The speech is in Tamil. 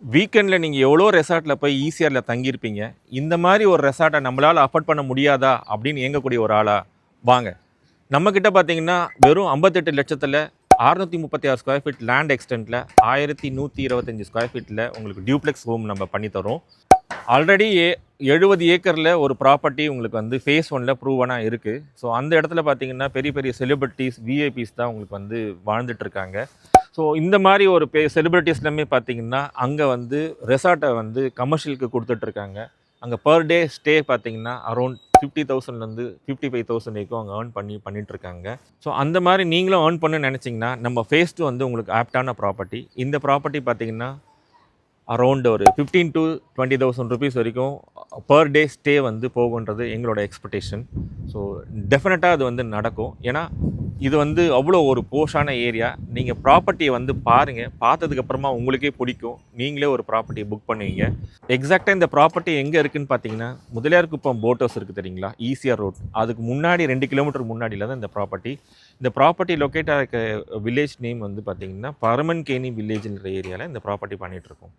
வீக்கெண்டில் நீங்கள் எவ்வளோ ரெசார்ட்டில் போய் ஈசிஆரில் தங்கியிருப்பீங்க. இந்த மாதிரி ஒரு ரெசார்ட்டை நம்மளால் அஃபோர்ட் பண்ண முடியாதா அப்படின்னு இயங்கக்கூடிய ஒரு ஆளாக வாங்க. நம்மக்கிட்ட பார்த்தீங்கன்னா வெறும் 58 லட்சத்தில் 636 ஸ்கொயர் ஃபீட் லேண்ட் எக்ஸ்டென்ட்டில் 1125 ஸ்கொயர் ஃபீட்டில் உங்களுக்கு டியூப்ளெக்ஸ் ஹோம் நம்ம பண்ணித்தரோம். ஆல்ரெடி 70 ஏக்கரில் ஒரு ப்ராப்பர்ட்டி உங்களுக்கு வந்து ஃபேஸ் 1ல் ப்ரூவனாக இருக்குது. ஸோ அந்த இடத்துல பார்த்தீங்கன்னா பெரிய பெரிய செலிபிரிட்டிஸ், விஐபிஸ் தான் உங்களுக்கு வந்து வாழ்ந்துட்டுருக்காங்க. ஸோ இந்த மாதிரி ஒரு செலிபிரிட்டிஸ் எல்லாமே பார்த்தீங்கன்னா அங்கே வந்து ரெசார்ட்டை வந்து கமர்ஷியலுக்கு கொடுத்துட்ருக்காங்க. அங்கே பர் டே ஸ்டே பார்த்தீங்கன்னா அரௌண்ட் 50,000லேருந்து 55,000 வரைக்கும் அவங்க பண்ணிகிட்ருக்காங்க. ஸோ அந்த மாதிரி நீங்களும் ஏர்ன் பண்ண நினச்சிங்கன்னா நம்ம ஃபேஸ் 2 வந்து உங்களுக்கு ஆப்டான ப்ராப்பர்ட்டி. இந்த ப்ராப்பர்ட்டி பார்த்தீங்கன்னா அரௌண்ட் ஒரு 15,000 to 20,000 ருபீஸ் வரைக்கும் பர் டே ஸ்டே வந்து போகுன்றது எங்களோட எக்ஸ்பெக்டேஷன். ஸோ டெஃபினட்டாக அது வந்து நடக்கும். ஏன்னா இது வந்து அவ்வளோ ஒரு போஷான ஏரியா. நீங்கள் ப்ராப்பர்ட்டியை வந்து பாருங்கள், பார்த்ததுக்கப்புறமா உங்களுக்கே பிடிக்கும், நீங்களே ஒரு ப்ராப்பர்ட்டியை புக் பண்ணுவீங்க. எக்ஸாக்டாக இந்த ப்ராப்பர்ட்டி எங்கே இருக்குதுன்னு பார்த்தீங்கன்னா முதலியார்குப்பம் போட் ஹவுஸ் இருக்குது தெரியுங்களா, ஈசிஆர் ரோட், அதுக்கு முன்னாடி 2 கிலோமீட்டர் முன்னாடியில் தான் இந்த ப்ராப்பர்ட்டி. இந்த ப்ராப்பர்ட்டி லொக்கேட் ஆகிற வில்லேஜ் நேம் வந்து பார்த்திங்கன்னா பரமன்கேணி வில்லேஜ்ன்ற ஏரியாவில் இந்த ப்ராப்பர்ட்டி பண்ணிகிட்ருக்கோம்.